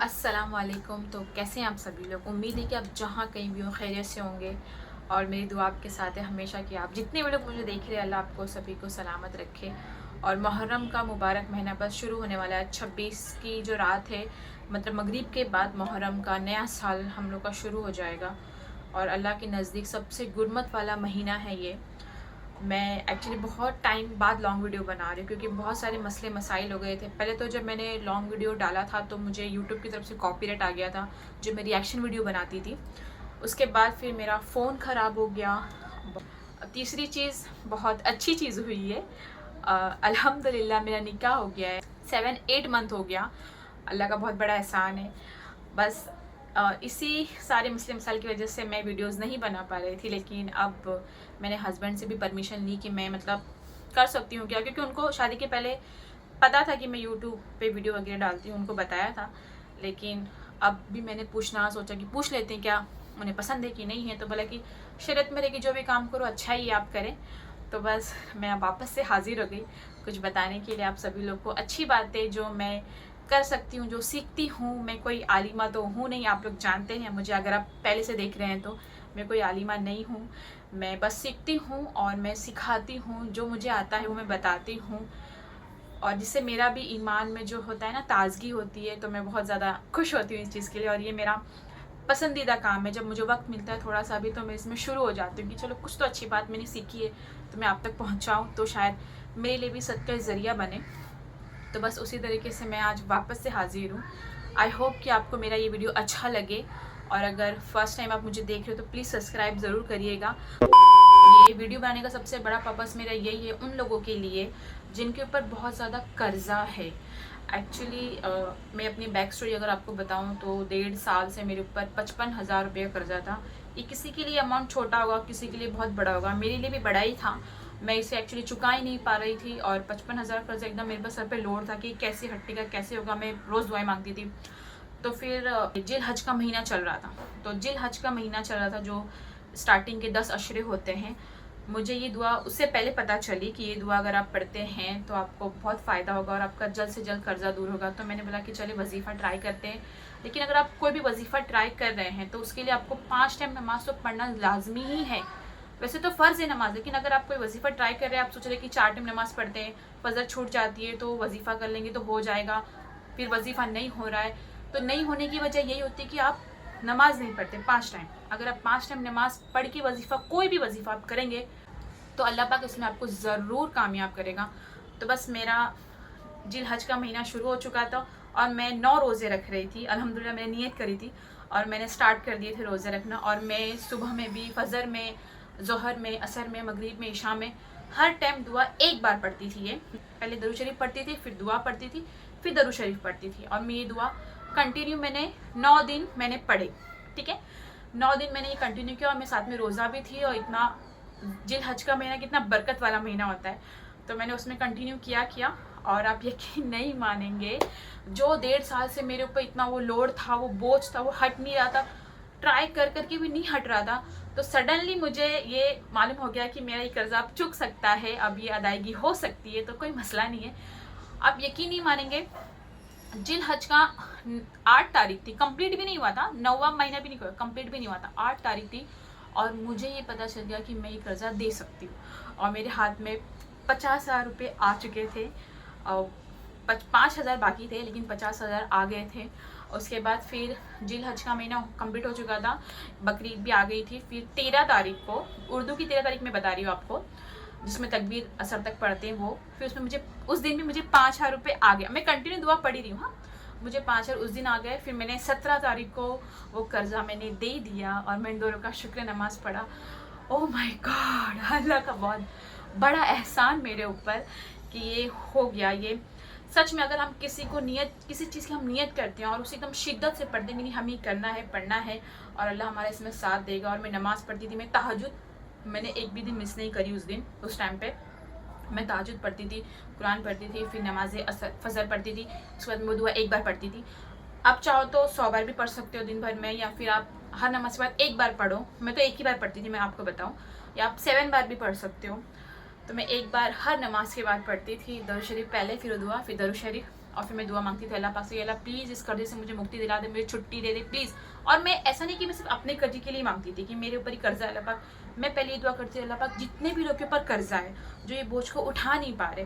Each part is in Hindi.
अस्सलाम वालेकुम। तो कैसे हैं आप सभी लोग। उम्मीद है कि आप जहाँ कहीं भी हो खैरियत से होंगे और मेरी दुआ आपके साथ है हमेशा कि आप जितने भी लोग मुझे देख रहे हैं अल्लाह आपको सभी को सलामत रखे। और मुहर्रम का मुबारक महीना बस शुरू होने वाला है। 26 की जो रात है मतलब मगरिब के बाद मुहर्रम का नया साल हम लोग का शुरू हो जाएगा और अल्लाह के नज़दीक सबसे गुरमत वाला महीना है ये। मैं एक्चुअली बहुत टाइम बाद लॉन्ग वीडियो बना रही हूँ क्योंकि बहुत सारे मसले मसाइल हो गए थे। पहले तो जब मैंने लॉन्ग वीडियो डाला था तो मुझे यूट्यूब की तरफ से कॉपीराइट आ गया था जो मैं रिएक्शन वीडियो बनाती थी। उसके बाद फिर मेरा फ़ोन ख़राब हो गया। तीसरी चीज़ बहुत अच्छी चीज़ हुई है, अल्हम्दुलिल्लाह मेरा निकाह हो गया है। 7-8 मंथ हो गया। अल्लाह का बहुत बड़ा एहसान है। बस इसी सारे मसले मसाइल की वजह से मैं वीडियोस नहीं बना पा रही थी, लेकिन अब मैंने हस्बैंड से भी परमिशन ली कि मैं मतलब कर सकती हूँ क्या, क्योंकि उनको शादी के पहले पता था कि मैं यूट्यूब पे वीडियो वगैरह डालती हूँ, उनको बताया था। लेकिन अब भी मैंने पूछना सोचा कि पूछ लेते हैं क्या उन्हें पसंद है कि नहीं है। तो बोला कि शरीयत में रह कि जो भी काम करो अच्छा ही आप करें। तो बस मैं अब वापस से हाजिर हो गई कुछ बताने के लिए आप सभी लोग को अच्छी बातें जो मैं कर सकती हूँ, जो सीखती हूँ। मैं कोई आलिमा तो हूँ नहीं, आप लोग जानते हैं मुझे, अगर आप पहले से देख रहे हैं तो मैं कोई आलिमा नहीं हूँ। मैं बस सीखती हूँ और मैं सिखाती हूँ, जो मुझे आता है वो मैं बताती हूँ। और जिससे मेरा भी ईमान में जो होता है ना ताजगी होती है, तो मैं बहुत ज़्यादा खुश होती हूँ इस चीज़ के लिए। और ये मेरा पसंदीदा काम है। जब मुझे वक्त मिलता है थोड़ा सा भी तो मैं इसमें शुरू हो जाती हूँ कि चलो कुछ तो अच्छी बात मैंने सीखी है तो मैं आप तक पहुँचाऊँ, तो शायद मेरे लिए भी सदका ज़रिया बने। तो बस उसी तरीके से मैं आज वापस से हाजिर हूँ। आई होप कि आपको मेरा ये वीडियो अच्छा लगे, और अगर फर्स्ट टाइम आप मुझे देख रहे हो तो प्लीज़ सब्सक्राइब ज़रूर करिएगा। ये वीडियो बनाने का सबसे बड़ा पर्पस मेरा यही है, उन लोगों के लिए जिनके ऊपर बहुत ज़्यादा कर्जा है। एक्चुअली मैं अपनी बैक स्टोरी अगर आपको बताऊं तो 1.5 साल से मेरे ऊपर 55,000 रुपये का कर्जा था। ये किसी के लिए अमाउंट छोटा होगा, किसी के लिए बहुत बड़ा होगा, मेरे लिए भी बड़ा ही था। मैं इसे एक्चुअली चुका ही नहीं पा रही थी और 55,000 कर्जा एकदम मेरे पास सर पे लोड था कि कैसे हटेगा कैसे होगा। मैं रोज़ दुआएं मांगती थी। तो फिर जिल हज का महीना चल रहा था, तो जिल हज का महीना चल रहा था जो स्टार्टिंग के 10 अशरे होते हैं। मुझे ये दुआ उससे पहले पता चली कि ये दुआ अगर आप पढ़ते हैं तो आपको बहुत फ़ायदा होगा और आपका जल्द से जल्द कर्जा दूर होगा। तो मैंने बोला कि चलिए वजीफ़ा ट्राई करते हैं। लेकिन अगर आप कोई भी वजीफ़ा ट्राई कर रहे हैं तो उसके लिए आपको 5 टाइम नमाज तो पढ़ना लाजमी ही है। वैसे तो फ़र्ज़ है नमाज, लेकिन अगर आप कोई वजीफ़ा ट्राई कर रहे हैं, आप सोच रहे कि 4 टाइम नमाज़ पढ़ते हैं, फजर छूट जाती है तो वजीफ़ा कर लेंगे तो हो जाएगा, फिर वजीफ़ा नहीं हो रहा है, तो नहीं होने की वजह यही होती है कि आप नमाज नहीं पढ़ते 5 टाइम। अगर आप 5 टाइम नमाज पढ़ के वजीफ़ा कोई भी वजीफ़ा आप करेंगे तो अल्लाह पाक इसमें आपको ज़रूर कामयाब करेगा। तो बस मेरा जिल हज का महीना शुरू हो चुका था और मैं 9 रोज़े रख रही थी। अल्हम्दुलिल्लाह मैंने नियत करी थी और मैंने स्टार्ट कर दिए थे रोज़े रखना। और मैं सुबह में भी, फजर में, ज़ोहर में, असर में, मगरिब में, इशा में हर टाइम दुआ एक बार पढ़ती थी। ये पहले दरूद शरीफ पढ़ती थी, फिर दुआ पढ़ती थी, फिर दरूद शरीफ पढ़ती थी। और मैं ये दुआ कंटिन्यू मैंने 9 दिन मैंने पढ़े। ठीक है, 9 दिन मैंने ये कंटिन्यू किया और मैं साथ में रोज़ा भी थी। और इतना जिल हज का महीना कितना बरकत वाला महीना होता है, तो मैंने उसमें कंटिन्यू किया। और आप यकीन नहीं मानेंगे, जो 1.5 साल से मेरे ऊपर इतना वो लोड था, वो बोझ था, वो हट नहीं रहा था, ट्राई कर करके भी नहीं हट रहा था। तो सडनली मुझे ये मालूम हो गया कि मेरा ये कर्जा अब चुक सकता है, अब ये अदायगी हो सकती है, तो कोई मसला नहीं है। आप यकीन नहीं मानेंगे, जिल हज का 8 तारीख थी, कंप्लीट भी नहीं हुआ था, 9वां महीना भी नहीं हुआ, कंप्लीट भी नहीं हुआ था, 8 तारीख थी। और मुझे ये पता चल गया कि मैं ये कर्जा दे सकती हूँ और मेरे हाथ में 50,000 रुपये आ चुके थे और 5,000 बाकी थे, लेकिन 50,000 आ गए थे। उसके बाद फिर जिल हज का महीना कंप्लीट हो चुका था, बकरीद भी आ गई थी। फिर 13 तारीख को, उर्दू की 13 तारीख में बता रही हूँ आपको, जिसमें तकबीर असर तक पढ़ते हैं वो, फिर उसमें मुझे उस दिन भी मुझे 5,000 रुपये आ गया। मैं कंटिन्यू दुआ पढ़ी रही हूँ, हाँ, मुझे 5,000 उस दिन आ गए। फिर मैंने 17 तारीख को वो कर्जा मैंने दे दिया और मैंने दोनों का शुक्र नमाज पढ़ा। ओह माय गॉड, अल्लाह का बहुत बड़ा एहसान मेरे ऊपर कि ये हो गया। ये सच में अगर हम किसी को नियत, किसी चीज़ की हम नियत करते हैं और उसे एकदम शिद्दत से पढ़ते हैं, हमें करना है, पढ़ना है, और अल्लाह हमारा इसमें साथ देगा। और मैं नमाज़ पढ़ती थी, मैं तहज्जुद मैंने एक भी दिन मिस नहीं करी उस दिन। उस टाइम पे मैं तहज्जुद पढ़ती थी, कुरान पढ़ती थी, फिर नमाज फजर पढ़ती थी, उसके बाद मैं दुआ एक बार पढ़ती थी। आप चाहो तो 100 बार भी पढ़ सकते हो दिन भर में, या फिर आप हर नमाज के बाद एक बार पढ़ो। मैं तो एक ही बार पढ़ती थी, मैं आपको बताऊँ, या आप 7 बार भी पढ़ सकते हो। तो मैं एक बार हर नमाज के बाद पढ़ती थी, दरूद शरीफ पहले, फिर दुआ, फिर दरूद शरीफ, और फिर मैं दुआ मांगती थी अल्लाह पाक से, अल्लाह प्लीज़ इस कर्जे से मुझे मुक्ति दिला दे, मुझे छुट्टी दे दे प्लीज़। और मैं ऐसा नहीं कि मैं सिर्फ अपने कर्जे के लिए मांगती थी कि मेरे ऊपर ही कर्जा है, अल्लाह पाक मैं पहले ये दुआ करती थी अल्लाह पाक जितने भी लोग के ऊपर कर्जा है, जो ये बोझ को उठा नहीं पा रहे,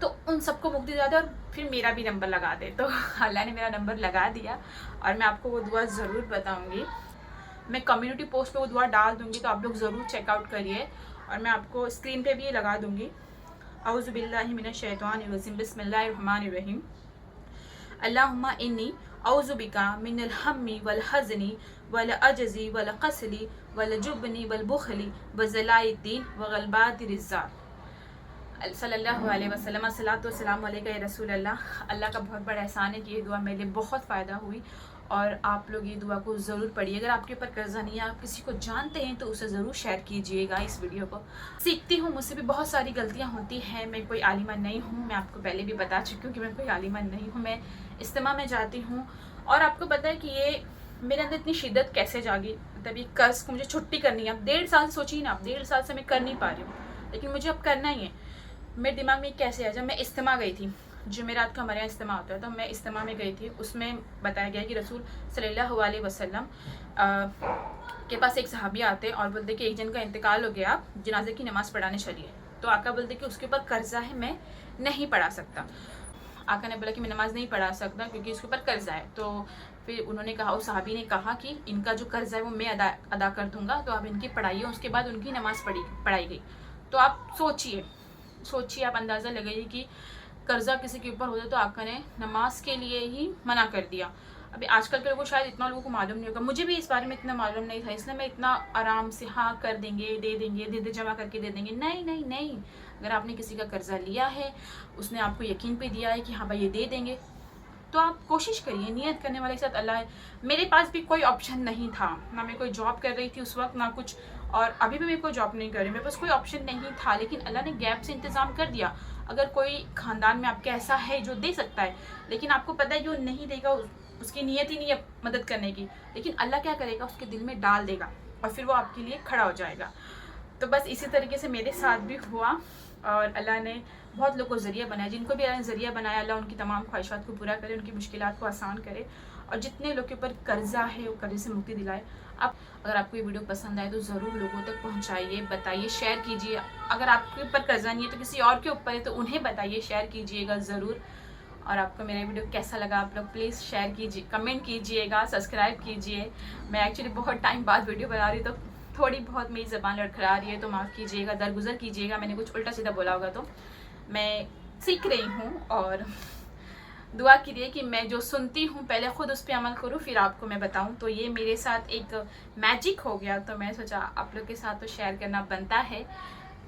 तो उन सबको मुक्ति दिला दे और फिर मेरा भी नंबर लगा दे। तो अल्लाह ने मेरा नंबर लगा दिया और मैं आपको वो दुआ ज़रूर बताऊँगी। मैं कम्युनिटी पोस्ट पे वो दुआ डाल दूँगी, तो आप लोग ज़रूर चेकआउट करिए और मैं आपको स्क्रीन पे भी ये लगा दूँगी। औज़ु बिल्लाहि मिनश शैतानिर रजीम, बिस्मिल्लाहिर रहमानिर रहीम। अल्लाहुम्मा इन्नी औज़ु बिका मिनल हम्मी वल हज़नी वल अजज़ी वल कसली वल जुबनी वल बुखली व ज़लाइद्दीन व गलबातिर रिज़्क़। सल्लल्लाहु अलैहि वसल्लम, सलातो सलाम अलैका या रसूल अल्लाह। अल्लाह का बहुत बड़ा एहसान है कि ये दुआ मेरे लिए बहुत फ़ायदा हुई और आप लोग ये दुआ को ज़रूर पढ़िए। अगर आपके ऊपर कर्जा नहीं है, आप किसी को जानते हैं, तो उसे ज़रूर शेयर कीजिएगा इस वीडियो को। सीखती हूँ, मुझसे भी बहुत सारी गलतियाँ होती हैं, मैं कोई आलिमा नहीं हूँ, मैं आपको पहले भी बता चुकी हूँ कि मैं कोई आलिमा नहीं हूँ। मैं इस्तिमा में जाती हूँ और आपको पता है कि ये मेरे अंदर इतनी शिद्दत कैसे जागी, मतलब ये कर्ज को मुझे छुट्टी करनी है। अब 1.5 साल सोचिए ना, आप 1.5 साल से मैं कर नहीं पा रही हूँ, लेकिन मुझे अब करना ही है। मेरे दिमाग में कैसे आया, जब मैं इस्तिमा गई थी, जुमेरात का हमारे यहाँ इस्तिमा होता है, तो मैं इस्तिमा में गई थी। उसमें बताया गया कि रसूल सल्लल्लाहु अलैहि वसल्लम के पास एक सहाबी आते और बोलते कि एक जन का इंतकाल हो गया, आप जनाजे की नमाज़ पढ़ाने चलिए। तो आका बोलते कि उसके ऊपर कर्जा है, मैं नहीं पढ़ा सकता। आका ने बोला कि मैं नमाज़ नहीं पढ़ा सकता क्योंकि उसके ऊपर कर्जा है। तो फिर उन्होंने कहा, उस सहाबी ने कहा कि इनका जो कर्जा है वो मैं अदा कर दूंगा, तो आप इनकी पढ़ाइए। उसके बाद उनकी नमाज़ पढ़ाई गई। तो आप सोचिए, आप अंदाज़ा लगाइए कि कर्जा किसी के ऊपर होता तो आका ने नमाज के लिए ही मना कर दिया। अभी आजकल के लोगों को शायद इतना लोगों को मालूम नहीं होगा, मुझे भी इस बारे में इतना मालूम नहीं था, इसलिए मैं इतना आराम से हाँ कर देंगे, दे देंगे, दे जमा करके दे देंगे। नहीं नहीं नहीं, अगर आपने किसी का कर्जा लिया है, उसने आपको यकीन पे दिया है कि हाँ भाई ये दे देंगे, तो आप कोशिश करिए। नियत करने वाले के साथ अल्लाह है। मेरे पास भी कोई ऑप्शन नहीं था, ना मैं कोई जॉब कर रही थी उस वक्त, ना कुछ, और अभी भी मैं कोई जॉब नहीं कर रही, मेरे पास कोई ऑप्शन नहीं था, लेकिन अल्लाह ने गैप से इंतज़ाम कर दिया। अगर कोई ख़ानदान में आपके ऐसा है जो दे सकता है, लेकिन आपको पता है कि वो नहीं देगा, उसकी नीयत ही नहीं है मदद करने की, लेकिन अल्लाह क्या करेगा, उसके दिल में डाल देगा और फिर वो आपके लिए खड़ा हो जाएगा। तो बस इसी तरीके से मेरे साथ भी हुआ और अल्लाह ने बहुत लोग को ज़रिया बनाया। जिनको भी अल्लाह ने ज़रिया बनाया, अल्लाह उनकी तमाम ख्वाहिशात को पूरा करे, उनकी मुश्किलात को आसान करे और जितने लोग के ऊपर कर्जा है वो कर्जे से मुक्ति दिलाए। आप अगर आपको ये वीडियो पसंद आए तो ज़रूर लोगों तक पहुंचाइए, बताइए, शेयर कीजिए। अगर आपके ऊपर कर्जा नहीं है तो किसी और के ऊपर है, तो उन्हें बताइए, शेयर कीजिएगा ज़रूर। और आपको मेरा वीडियो कैसा लगा आप लोग प्लीज़ शेयर कीजिए, कमेंट कीजिएगा, सब्सक्राइब कीजिए। मैं एक्चुअली बहुत टाइम बाद वीडियो बना रही हूँ, तो थोड़ी बहुत मेरी ज़बान लड़खड़ा रही है, तो माफ़ कीजिएगा, दरगुजर कीजिएगा। मैंने कुछ उल्टा सीधा बोला होगा तो मैं सीख रही हूँ। और दुआ कीजिए कि मैं जो सुनती हूँ पहले ख़ुद उस पर अमल करूँ, फिर आपको मैं बताऊँ। तो ये मेरे साथ एक मैजिक हो गया, तो मैं सोचा आप लोग के साथ तो शेयर करना बनता है,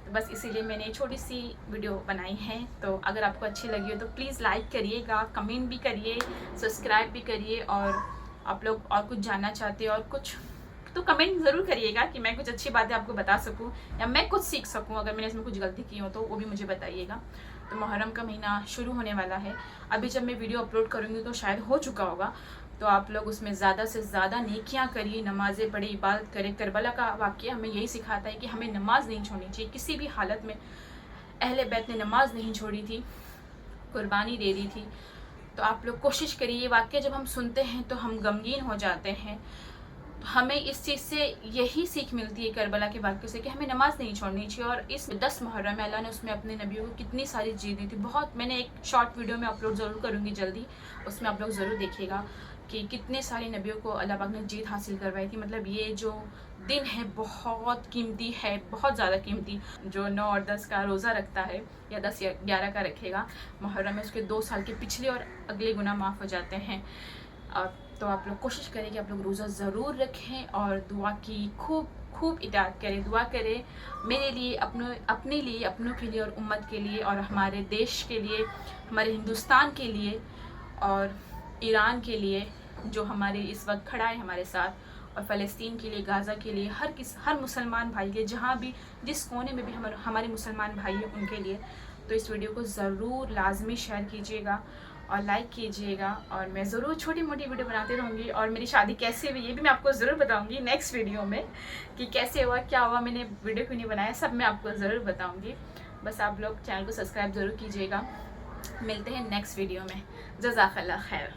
तो बस इसीलिए मैंने छोटी सी वीडियो बनाई है। तो अगर आपको अच्छी लगी हो तो प्लीज़ लाइक करिएगा, कमेंट भी करिए, सब्सक्राइब भी करिए। और आप लोग और कुछ जानना चाहते हो और कुछ, तो कमेंट ज़रूर करिएगा कि मैं कुछ अच्छी बातें आपको बता सकूं या मैं कुछ सीख सकूं। अगर मैंने इसमें कुछ गलती की हो तो वो भी मुझे बताइएगा। तो मुहर्रम का महीना शुरू होने वाला है, अभी जब मैं वीडियो अपलोड करूँगी तो शायद हो चुका होगा। तो आप लोग उसमें ज़्यादा से ज़्यादा नेकियां करिए, नमाज़ें पढ़े, इबादत करें। करबला का वाक़या हमें यही सिखाता है कि हमें नमाज़ नहीं छोड़नी चाहिए किसी भी हालत में। अहले बैत ने नमाज़ नहीं छोड़ी थी, कुर्बानी दे दी थी। तो आप लोग कोशिश करिए। ये वाक़या जब हम सुनते हैं तो हम गमगीन हो जाते हैं। हमें इस चीज़ से यही सीख मिलती है करबला के वाक़े से कि हमें नमाज़ नहीं छोड़नी चाहिए। और इस 10 मुहर्रम में अल्लाह ने उसमें अपने नबियों को कितनी सारी चीज़ दी थी। बहुत, मैंने एक शॉर्ट वीडियो में अपलोड ज़रूर करूँगी जल्दी, उसमें आप लोग ज़रूर देखिएगा कि कितने सारे नबियों को अल्लाह पाक ने जीत हासिल करवाई थी। मतलब ये जो दिन है बहुत कीमती है, बहुत ज़्यादा कीमती। जो 9 और 10 का रोज़ा रखता है या 10 या 11 का रखेगा मुहर्रम में, उसके 2 साल के पिछले और अगले गुनाह माफ़ हो जाते हैं। तो आप लोग कोशिश करें कि आप लोग रोज़ा ज़रूर रखें और दुआ की खूब इताअत करें, दुआ करें मेरे लिए, अपने लिए, अपनों के लिए और उम्मत के लिए और हमारे देश के लिए, हमारे हिंदुस्तान के लिए और ईरान के लिए जो हमारे इस वक्त खड़ा है हमारे साथ, और फ़लस्तीन के लिए, गाज़ा के लिए, हर मुसलमान भाई के, जहाँ भी जिस कोने में भी हमारे मुसलमान भाई हैं उनके लिए। तो इस वीडियो को ज़रूर लाजमी शेयर कीजिएगा और लाइक कीजिएगा। और मैं ज़रूर छोटी मोटी वीडियो बनाती रहूँगी। और मेरी शादी कैसे हुई ये भी मैं आपको ज़रूर बताऊँगी नेक्स्ट वीडियो में, कि कैसे हुआ, क्या हुआ, मैंने वीडियो क्यों नहीं बनाया, सब मैं आपको ज़रूर बताऊँगी। बस आप लोग चैनल को सब्सक्राइब ज़रूर कीजिएगा मिलते हैं नेक्स्ट वीडियो में। जज़ाकल्लाह खैर।